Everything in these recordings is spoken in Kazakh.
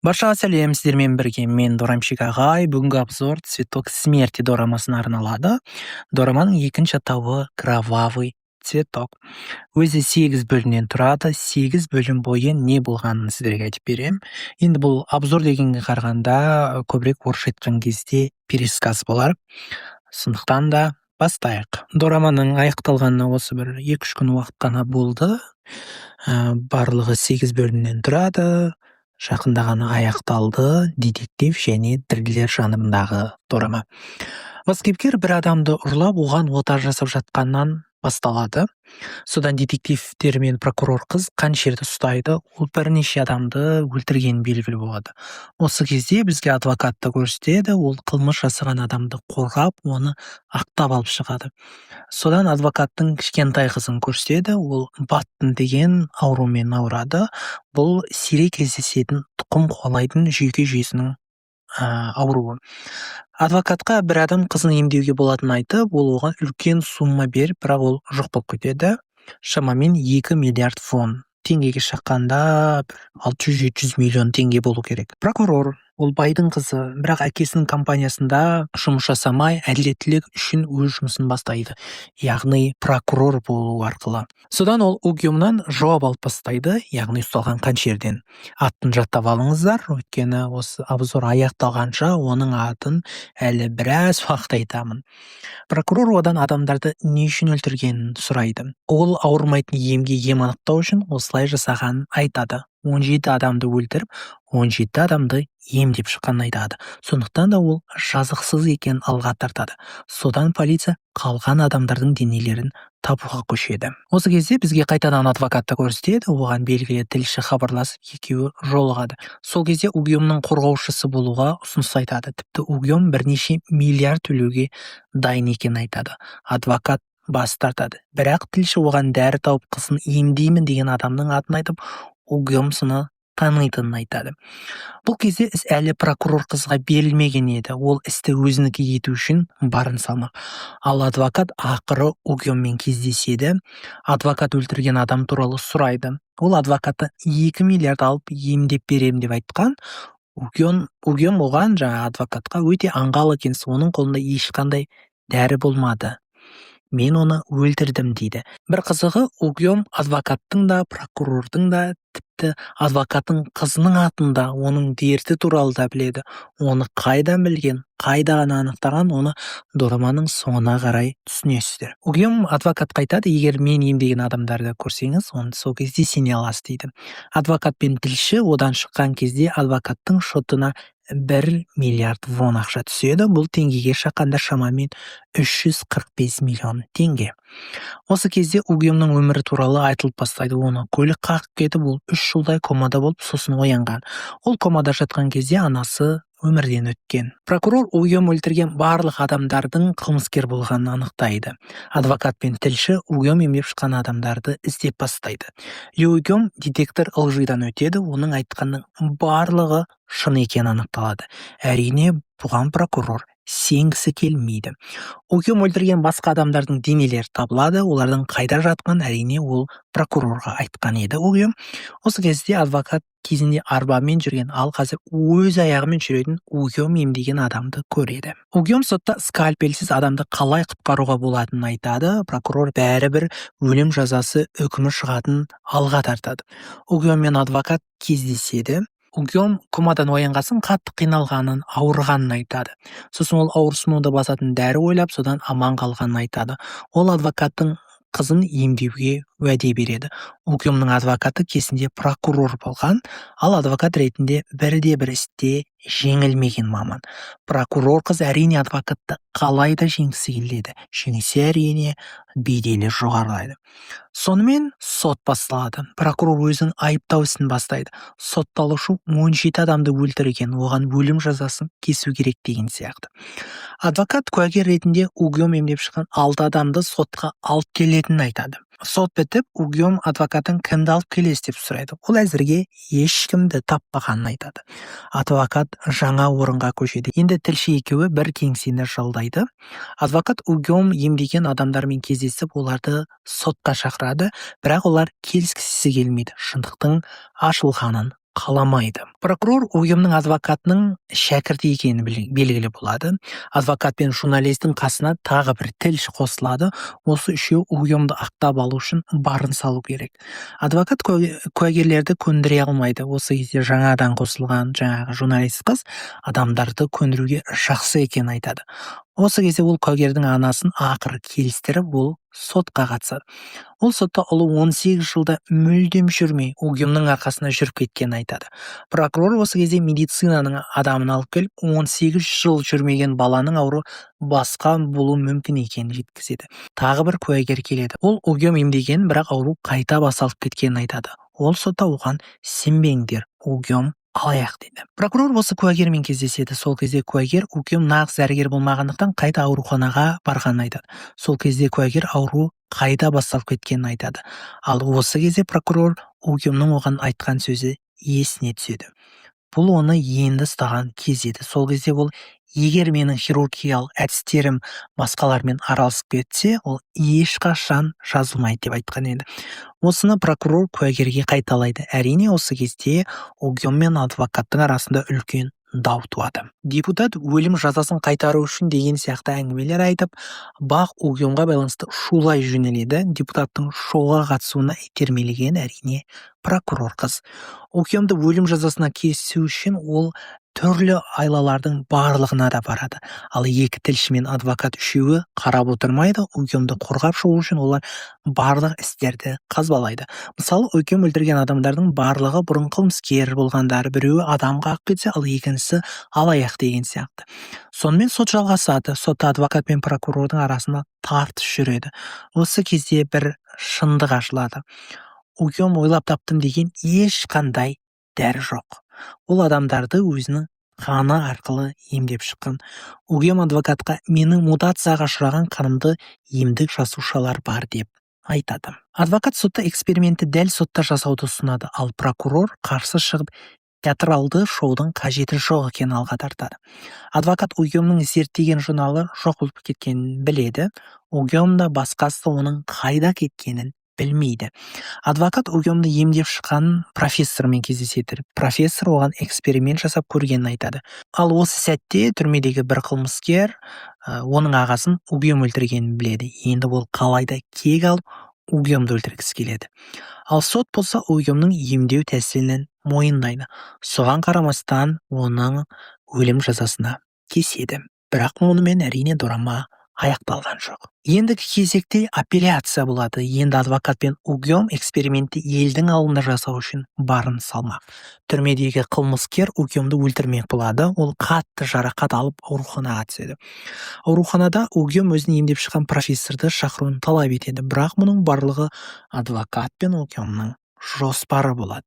Баршаға сәлем, сіздермен бірге мен Дорамшик ағай. Бүгінгі обзор «Цветок смерти» дорамасына арналады. Дораманың екінші атауы «Кровавый цветок». Өзі 8 бөлімнен тұрады. 8 бөлім бойы не болғанын сіздерге айтып берем. Енді бұл обзор дегенге қарағанда көбірек орысша айтқан кезде пересказ болар. Сондықтан да бастайық. Дораманың аяқталғанына осы бір 2-3 күн уақыт қана болды. Барлығы 8 бөлімнен тұрады. Жақында ғана аяқталды. Детектив және триллер жанрындағы дорама. Бас кейіпкер бір адамды ұрлап, оған ота жасап жатқаннан басталады. Содан детективтер мен прокурор қыз қаншерді ұстайды, ол бірнеше адамды өлтірген белгілі болады. Осы кезде бізге адвокатты көрсетеді, ол қылмыс жасаған адамды қорғап, оны ақтап алып шығады. Содан адвокаттың кішкентай қызын көрсетеді, ол баттын деген аурумен ауырады. Бұл сирек кездесетін тұқым қуалайтын жүйке жүйесінің ауруы. Адвокатқа бір адам қызын емдеуге болатынын айтып, ол оған үлкен сумма беріп, бірақ ол жоқ болып кетеді. Шамамен 2 миллиард фунт. Теңгеге шаққанда 600-700 миллион теңге болу керек. Прокурор, ол байдың қызы, бірақ әкесінің компаниясында жұмыс жасамай, әділеттілік үшін өз жұмысын бастайды. Яғни прокурор болу арқылы. Содан ол Угюмнан жауап алып бастайды, яғни ұсталған қаншерден. Атын жаттап алыңыздар, өйткені осы обзор аяқталғанша оның атын әлі біраз уақыт айтамын. Прокурор одан адамдарды не үшін өлтіргенін сұрайды. Ол ауырмайтын емге ем анықтау үшін осылай жасағанын айтады. 17 адамды өлтіріп, 17 адамды емдеп шыққанын айтады. Сондықтан да ол жазықсыз екенін алға тартады. Содан полиция қалған адамдардың денелерін табуға көшеді. Осы кезде бізге қайтадан адвокатты көрсетеді, оған белгілі тілші хабарласып, екеуі жолығады. Сол кезде Угюмның қорғаушысы болуға ұсыныс айтады. Тіпті Угюм бірнеше миллиард төлеуге дайын екенін айтады. Адвокат бас тартады. Бірақ тілші оған дәрі тауып қызын емдеймін деген адамның атын айтып, Угюм соны танитынын айтады. Бұл кезде іс әлі прокурор қызға берілмеген еді. Ол істі өзінікі ету үшін барын салмақ. Ал адвокат ақыры Угюммен кездеседі. Адвокат өлтірген адам туралы сұрайды. Ол адвокатты 2 миллиард алып емдеп берем деп айтқан. Угюм оған адвокатқа өте аңғал екенсіз, оның қолында ешқандай дәрі болмады. Мен оны өлтірдім дейді. Бір қызығы, Угюм адвокаттың да, прокурордың да, тіпті адвокаттың қызының атында оның дерті туралы да біледі. Оны қайдан білген, қайдан анықтаған, оны дораманың соңына қарай түсінесіздер. Угюм адвокатқа айтады, егер мен емдеген адамдарды көрсеңіз, оны сол кезде сене аласыз дейді. Адвокат пен тілші одан шыққан кезде адвокаттың шотына 1 миллиард вон ақша түседі. Бұл теңгеге шаққанда шамамен 345 миллион теңге. Осы кезде Угюмның өмірі туралы айтылып бастайды. Оны көлік қағып кетіп, ол 3 жылдай комада болып, сосын оянған. Ол комада жатқан кезде анасы өмірден өткен. Прокурор Угюм өлтірген барлық адамдардың қылмыскер болғанын анықтайды. Адвокат пен тілші Угюм емдеп шыққан адамдарды іздеп бастайды. Угюм детектор ылжидан өтеді, оның айтқанның барлығы шын екені анықталады. Әрине, бұған прокурор сенгісі келмейді. Угюм өлтірген басқа адамдардың денелері табылады, олардың қайда жатқан әрине ол прокурорға айтқан еді Угюм. Осы кезде адвокат кезінде арбамен жүрген, ал қазір өз аяғымен жүретін Угюм емдеген адамды көреді. Угюм сотта скальпельсіз адамды қалай құтқаруға болатынын айтады. Прокурор бәрібір өлім жазасы үкімі шығатын алға тартады. Угюм мен адвокат кездеседі. Угюм комадан оянғасын қатты қиналғанын, ауырғанын айтады. Сосын ол ауырсынуды басатын дәрі ойлап, содан аман қалғанын айтады. Ол адвокаттың қызын емдеуге уәде береді. Угюмның адвокаты кезінде прокурор болған, ал адвокат ретінде бірде-бір істе жеңілмеген маман. Прокурор қыз әрине адвокатты қалайда жеңгісі келеді. Жеңсе әрине беделі жоғарылайды. Сонымен сот басталады. Прокурор өзінің айыптау ісін бастайды. Сотталушы 17 адамды өлтірген, оған өлім жазасын кесу керек деген сияқты. Адвокат куәгер ретінде Угюм емдеп шыққан 6 адамды сотқа алып келетінін айтады. Сот бітіп, Угюм адвокаттан кімді алып келесіз деп сұрайды. Ол әзірге ешкімді таппағанын айтады. Адвокат жаңа орынға көшеді. Енді тілші екеуі бір кеңсені жалдайды. Адвокат Угюм емдеген адамдармен кездесіп, оларды сотқа шақырады, бірақ олар келіскісі келмейді. Шындықтың ашылғанын қаламайды. Прокурор ұйымның адвокатының шәкірті екені белгілі болады. Адвокат пен журналистің қасына тағы бір тілші қосылады. Осы үшеу ұйымды ақтап алу үшін барын салу керек. Адвокат куәгерлерді көндіре алмайды. Осы кезде жаңадан қосылған жаңағы журналист қыз адамдарды көндіруге жақсы екенін айтады. Осы кезде ол куәгердің анасын ақыры келістіріп, ол сотқа қатысады. Ол сотта ұлы 18 жылда мүлдем жүрмей, ұйымның арқасында жүріп кеткенін айтады. Прокурор осы кезде медицинаның адамын алып келіп, 18 жыл жүрмеген баланың ауру басқа болуы мүмкін екенін жеткізеді. Тағы бір куәгер келеді. Ол ұйым емдеген, бірақ ауру қайта басалып кеткенін айтады. Ол сотта оған сенбеңдер, ұйым алаяқ дейді. Прокурор осы куәгермен кездеседі. Сол кезде куәгер ұйым нағыз дәрігер болмағандықтан қайта ауруханаға барғанын айтады. Сол кезде куәгер ауру қайда басталып кеткенін айтады. Ал осы кезде прокурор ұйымның оған айтқан сөзі есіне түседі. Бұл оны енді ұстаған кез еді. Сол кезде ол, егер менің хирургиялық әдістерім басқалармен араласып кетсе, ол ешқашан жазылмайды деп айтқан еді. Осыны прокурор куәгерге қайталайды. Әрине, осы кезде ұйым мен адвокаттың арасында үлкен дау туады. Депутат өлім жазасын қайтару үшін деген сияқты әңгімелер айтып, бақ ұйымға байланысты шулай жөнеледі. Депутаттың шоуға қатысуына итермелеген әрине прокурор қыз. Ұйымды өлім жазасына кесу үшін ол түрлі айлалардың барлығына да барады. Ал екі тілші мен адвокат үшеуі қарап отырмайды. Ұйымды қорғап шығу үшін олар барлық істерді қазбалайды. Мысалы, ұйым өлтірген адамдардың барлығы бұрын қылмыскер болғандары, біреуі адам қағып кетсе, ал екіншісі алаяқ деген сияқты. Сонымен сот жалғасады. Сотта адвокат пен прокурордың арасында тартыс жүреді. Осы кезде бір шындық ашылады. Ұйым ойлап таптым деген ешқандай дәрі жоқ. Ол адамдарды өзінің қаны арқылы емдеп шыққан. Ұйым адвокатқа, менің мутацияға ұшыраған қанымды емдік жасушалар бар деп айтады. Адвокат сотта экспериментті дәл сотта жасауды ұсынады, ал прокурор қарсы шығып, театралды шоудың қажеті жоқ екенін алға тартады. Адвокат ұйымның зерттеген журналы жоқ болып кеткенін біледі. Ұйым да басқасы оның қайда кеткенін білмейді. Адвокат ұйымды емдеп шыққан профессормен кездеседі. Профессор оған эксперимент жасап көргенін айтады. Ал осы сәтте түрмедегі бір қылмыскер оның ағасын ұйым өлтіргенін біледі. Енді ол қалайда кек алып ұйымды өлтіргісі келеді. Ал сот болса ұйымның емдеу тәсілін мойындайды. Соған қарамастан оның өлім жазасына кеседі. Бірақ онымен әрине драма аяқталған жоқ. Ендігі кезекте апелляция болады. Енді адвокат пен ұйым экспериментті елдің алдында жасау үшін барын салмақ. Түрмедегі қылмыскер ұйымды өлтірмек болады. Ол қатты жарақат алып ауруханаға түседі. Ауруханада ұйым өзін емдеп шыққан профессорды шақыруын талап етеді. Бірақ мұның барлығы адвокат пен ұйымның жоспары болады.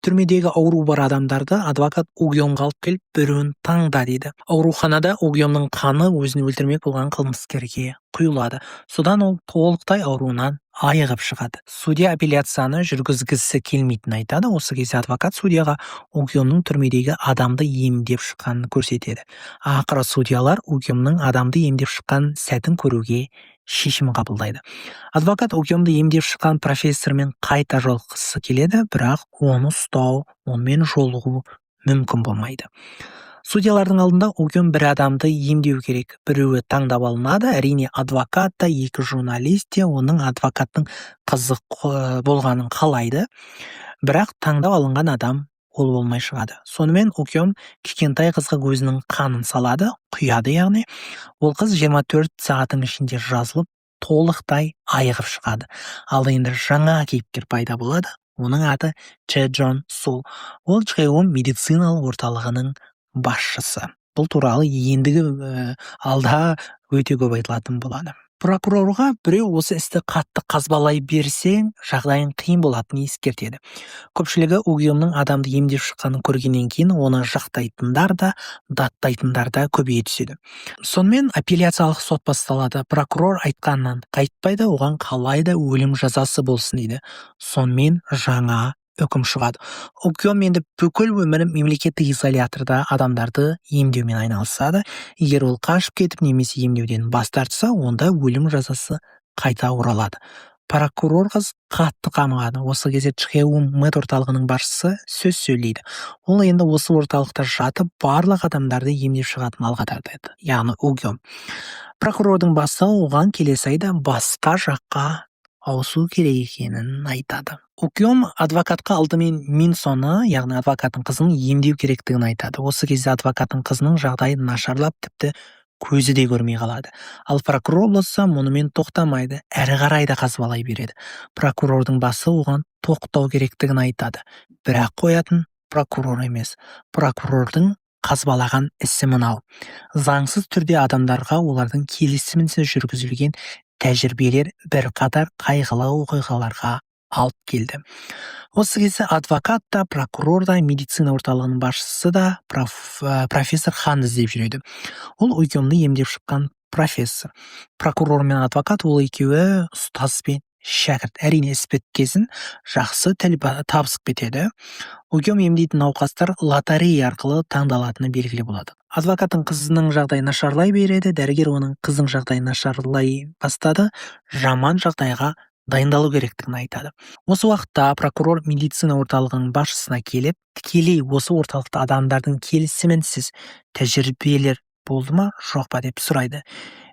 Түрмедегі ауру бар адамдарды адвокат ұйымға алып келіп, біреуін таңда дейді. Ауруханада ұйымның қаны өзін өлтірмек болған қылмыскерге құйылады. Содан ол толықтай ауруынан айығып шығады. Судья апелляцияны жүргізгісі келмейтінін айтады. Осы кезде адвокат судьяға ұйымның түрмедегі адамды емдеп шыққанын көрсетеді. Ақыры судьялар ұйымның адамды емдеп шыққан сәтін көруге шешім қабылдайды. Адвокат ұйымды емдеп шыққан профессормен қайта жолыққысы келеді, бірақ оны ұстау, онымен жолығу мүмкін болмайды. Судьялардың алдында ұйым бір адамды емдеу керек. Біреуі таңдап алынады. Әрине адвокат та, екі журналист те оның адвокаттың қызық болғанын қалайды. Бірақ таңдап алынған адам ол болмай шығады. Сонымен ұйым кішкентай қызға өзінің қанын салады, құяды яғни. Ол қыз 24 сағаттың ішінде жазылып, толықтай айығып шығады. Ал енді жаңа кейіпкер пайда болады. Оның аты Чэ Джон Су. Ол Чхэуон медициналық орталығының басшысы. Бұл туралы ендігі алда өте көп айтылатын болады. Прокурорға біреу осы істі қатты қазбалай берсең, жағдайың қиын болатынын ескертеді. Көпшілігі ұйымның адамды емдеп шыққанын көргеннен кейін оны жақтайтындар да, даттайтындар да көбейе түседі. Сонымен апелляциялық сот басталады. Прокурор айтқаннан қайтпайды, оған қалайда өлім жазасы болсын дейді. Сонымен жаңа үкім шығады. Ұйым енді бүкіл өмірін мемлекеттік изоляторда адамдарды емдеумен айналысады. Егер ол қашып кетіп немесе емдеуден бас тартса, онда өлім жазасы қайта оралады. Прокурор қыз қатты қамығады. Осы кезде Чхеун мед орталығының басшысы сөз сөйлейді. Ол енді осы орталықта жатып барлық адамдарды емдеп шығатын алға тартады. Яғни Угём. Прокурордың бастығы оған келесі айда басқа жаққа ауысу керек екенін айтады. Угём адвокатқа алдымен Минсоны, яғни адвокаттың қызын емдеу керектігін айтады. Осы кезде адвокаттың қызының жағдайы нашарлап, тіпті көзі де көрмей қалады. Ал прокурор болса мұнымен тоқтамайды, әрі қарай да қазбалай береді. Прокурордың басы оған тоқтау керектігін айтады. Бірақ қоятын прокурор емес. Прокурордың қазбалаған ісі мынау. Заңсыз түрде адамдарға олардың келісімінсіз жүргізілген тәжірибелер бірқатар қайғылы оқиғаларға алып келді. Осы кезде адвокат та, прокурор да, медицина орталығының басшысы да профессор Ханды іздеп жүреді. Ол Угёмды емдеп шыққан профессор. Прокурор мен адвокат ол екеуі ұстаз бен шәкірт. Әрине іс біткесін жақсы тіл табысып кетеді. Угём емдейтін науқастар лотерея арқылы таңдалатыны белгілі болады. Адвокаттың қызының жағдайы нашарлай береді, дәрігер оның қызының жағдайы нашарлай бастады, жаман жағдайға дайындалу керектігін айтады. Осы уақытта прокурор медицина орталығының басшысына келіп, тікелей осы орталықта адамдардың келісімінсіз тәжірибелер болды ма, жоқ па деп сұрайды.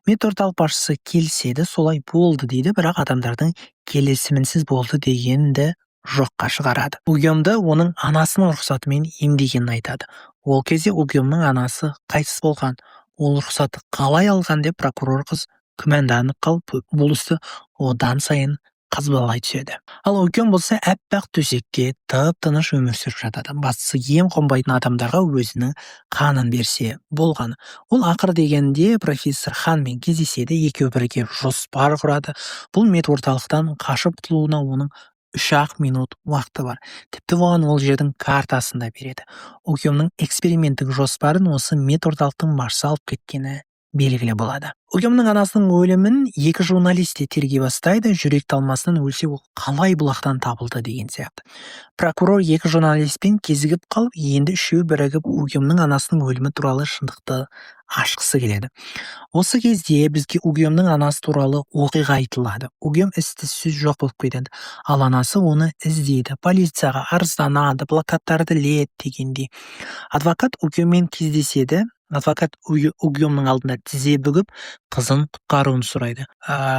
Медорталық басшысы келіседі, солай болды дейді, бірақ адамдардың келісімінсіз болды дегенді жоққа шығарады. Угёмды оның анасының рұқсатымен емдегенін айтады. Ол кезде Угёмның анасы қайтыс болған. Ол рұқсатты қалай алған деп прокурор қыз күмәнданып қалып, бұл істі одан сайын қазбалай түседі. Ал Угём болса әппақ төсекте тып-тыныш өмір сүріп жатады. Бастысы ем қонбайтын адамдарға өзінің қанын берсе болған. Ол ақыр дегенде профессор Ханмен кездеседі, екеуі бірге жоспар құрады. Бұл медорталықтан қашып құтылуына оның 3-ақ минут уақыты бар. Тіпті оған ол жердің картасын да береді. Угёмның эксперименттік жоспарын осы медорталықтың басшысы алып кеткені белгілі болады. Угёмның анасының өлімін 2 журналист те тергей бастайды. Жүрек талмасынан өлсе ол қалай бұлақтан табылды деген сияқты. Прокурор 2 журналистпен кезігіп қалып, енді үшеуі бірігіп Угёмның анасының өлімі туралы шындықты ашқысы келеді. Осы кезде бізге Угёмның анасы туралы оқиға айтылады. Угём із-түзсіз жоқ болып кетеді. Ал анасы оны іздейді, полицияға арызданады, плакаттарды іледі дегендей. Адвокат Угёммен кездеседі. Адвокат Угёмның алдында тізе бүгіп, қызын құтқаруын сұрайды.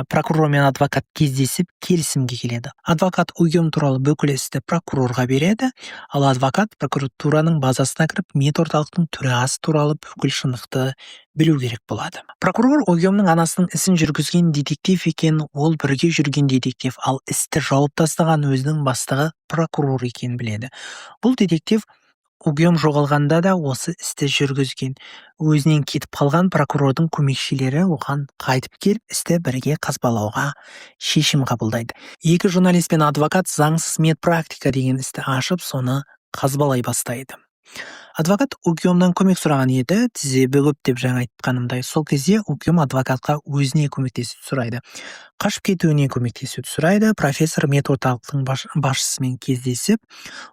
Прокурор мен адвокат кездесіп, келісімге келеді. Адвокат Угём туралы бүкіл істі прокурорға береді, ал адвокат прокуратураның базасына кіріп, медорталықтың төрағасы туралы бүкіл шындықты білу керек болады. Прокурор Угёмның анасының ісін жүргізген детектив екенін, ол бірге жүрген детектив, ал істі жауып тастаған өзінің бастығы прокурор екенін біледі. Бұл детектив Угём жоғалғанда да осы істі жүргізген. Өзінен кетіп қалған прокурордың көмекшілері оған қайтып келіп, істі бірге қазбалауға шешім қабылдайды. 2 журналист пен адвокат заңсыз медпрактика деген істі ашып, соны қазбалай бастайды. Адвокат Угёмнан көмек сұраған еді, тізе бүгіп деп жаңа айтқанымдай. Сол кезде Угём адвокатқа өзіне көмектесіп сұрайды. Қашып кетуіне көмектесуді сұрайды. Профессор медорталықтың басшысымен кездесіп,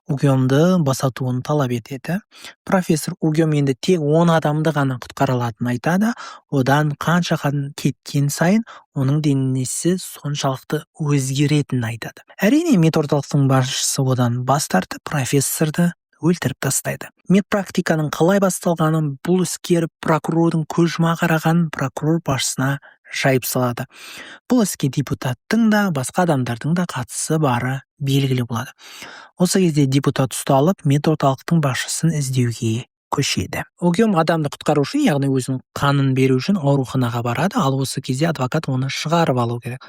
Угёмды босатуын талап етеді. Профессор Угём енді тек 10 адамды ғана құтқара алатынын айтады. Одан қанша кеткен сайын оның денесі соншалықты өзгеретінін айтады. Әрине медорталықтың басшысы одан бас тартып, профессорды өлтіріп тастайды. Медпрактиканың қалай басталғанын, бұл іске прокурордың көз жұма қарағанын прокурор басшысына жайып салады. Бұл іске депутаттың да, басқа адамдардың да қатысы бары белгілі болады. Осы кезде депутат ұсталып, медорталықтың басшысын іздеуге көшеді. Угём адамды құтқару үшін, яғни өзінің қанын беру үшін ауруханаға барады, ал осы кезде адвокат оны шығарып алу керек.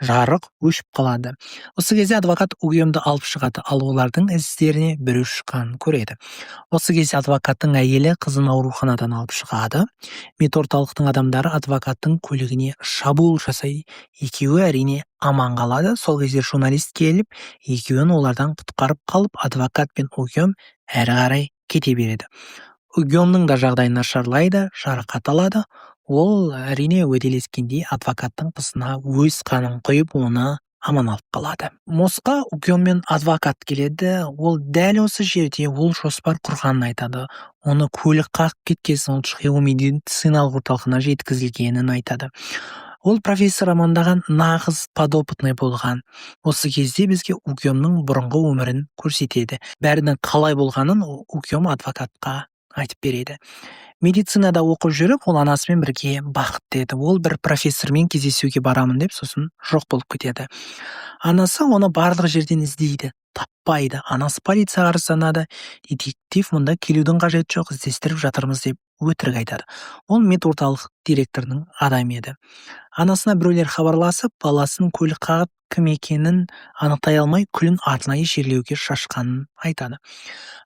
Жарық өшіп қалады. Осы кезде адвокат Угёмды алып шығады, ал олардың іздеріне біреу шыққанын көреді. Осы кезде адвокаттың әйелі қызын ауруханадан алып шығады. Медорталықтың адамдары адвокаттың көлігіне шабуыл жасайды. Екеуі әрине аман қалады. Сол кезде журналист келіп, екеуін олардан құтқарып қалып, адвокат пен Угём әрі қарай кете береді. Угёмның да жағдайы нашарлайды, жарақат алады. Ол әрине уәделескендей адвокаттың қызына өз қанын құйып, оны аман алып қалады. Мосқа Угём мен адвокат келеді. Ол дәл осы жерде ол жоспар құрғанын айтады. Оны көлік қағып кеткесін, ол Чхеун медициналық орталығына жеткізілгенін айтады. Ол профессор амандаған нағыз подопытный болған. Осы кезде бізге Угёмның бұрынғы өмірін көрсетеді. Бәрінің қалай болғанын Угём адвокатқа айтып береді. Медицинада оқып жүріп, ол анасымен бірге бақытты еді. Ол бір профессормен кездесуге барамын деп, сосын жоқ болып кетеді. Анасы оны барлық жерден іздейді, таппайды. Анасы полицияға арызданады. Детектив мұнда келудің қажеті жоқ, іздестіріп жатырмыз деп өтірік айтады. Ол медорталық директорының адамы еді. Анасына біреулер хабарласып, баласын көлік қағып кім екенін анықтай алмай, күлін арнайы жерлеуге шашқанын айтады.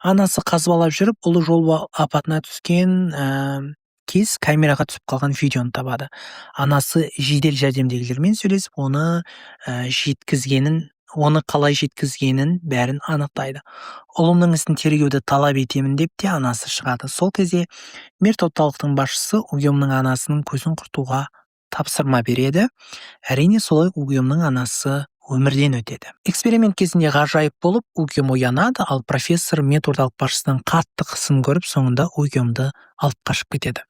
Анасы қазбалап жүріп, ұлы жол апатына түскен кез камераға түсіп қалған видеоны табады. Анасы жедел жәрдемдегілермен сөйлесіп, оны қалай жеткізгенін бәрін анықтайды. Ұлымның ісін тергеуді талап етемін деп те анасы шығады. Сол кезде мертопталықтың басшысы Угёмның анасының көзін құртуға тапсырма береді. Әрине солай Угёмның анасы өмірден өтеді. Эксперимент кезінде ғажайып болып, Угём оянады, ал профессор медорталық басшысының қатты қысын көріп, соңында Угёмды алып қашып кетеді.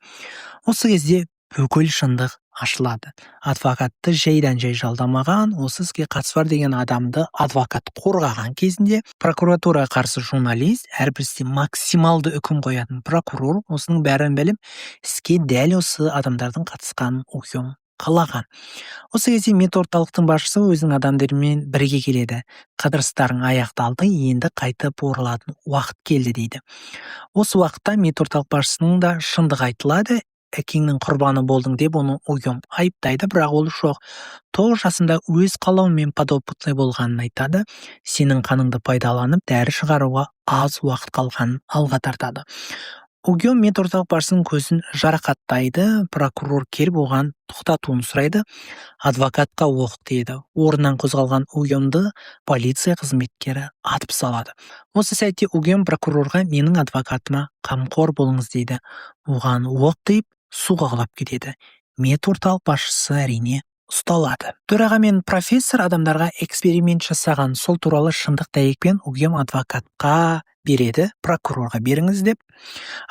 Осы кезде бүкіл шындық ашылады. Адвокатты жайдан-жай жалдамаған, осы іске қатысы бар деген адамды адвокат қорғаған кезінде прокуратураға қарсы журналист, әрбір істе максималды үкім қоятын прокурор осының бәрін біліп, іске дәл осы адамдардың қатысқанын Угём қалаған. Осы кезде медорталықтың басшысы өзінің адамдарымен бірге келеді. Қыдырыстарың аяқталды, енді қайтып оралатын уақыт келді дейді. Осы уақытта медорталық басшысының да шындық айтылады. Әкеңнің құрбаны болдың деп оны Угём айыптайды, бірақ ол жоқ. 9 жасында өз қалауымен подопытный болғанын айтады. Сенің қаныңды пайдаланып, дәрі шығаруға аз уақыт қалғанын алға тартады. Угём медорталық басшысының көзін жарақаттайды. Прокурор келіп оған тоқтатуын сұрайды. Адвокатқа оқ тиеді. Орнынан қозғалған Угёмды полиция қызметкері атып салады. Осы сәтте Угём прокурорға менің адвокатыма қамқор болыңыз дейді. Оған оқ тиіп, суға құлап кетеді. Медорталық басшысы әрине ұсталады. Төраға мен профессор адамдарға эксперимент жасаған, сол туралы шындық дәйекпен Угём адвокатқа береді, прокурорға беріңіз деп.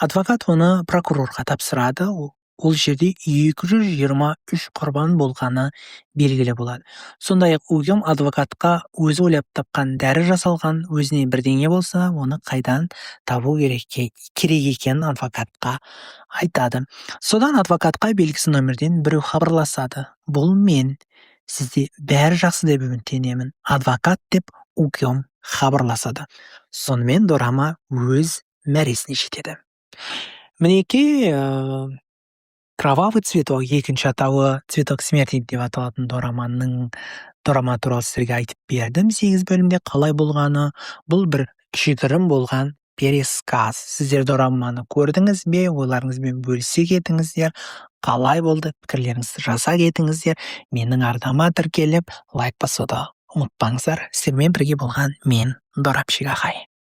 Адвокат оны прокурорға тапсырады. Ол жерде 223 құрбан болғаны белгілі болады. Сондай-ақ Угём адвокатқа өзі ойлап тапқан дәрі жасалған, өзіне бірдеңе болса, оны қайдан табу керек екенін адвокатқа айтады. Содан адвокатқа белгісі нөмірден біреу хабарласады. Бұл мен. Сізде бәрі жақсы деп үміттенемін. Адвокат деп Угём хабарласады. Сонымен дорама өз мәресіне жетеді. Мінекей, Кровавый цветок, екінші атауы Цветок смерти деп аталатын дорама туралы сіздерге айтып бердім. 8 бөлімде қалай болғаны, бұл бір кішігірім болған пересказ. Сіздер дораманы көрдіңіз бе, ойларыңызбен бөлісе кетіңіздер, қалай болды, пікірлеріңізді жаза кетіңіздер. Менің арнама тіркеліп, лайк басуды ұмытпаңыздар. Сіздермен бірге болған мен Дорамшик ағай.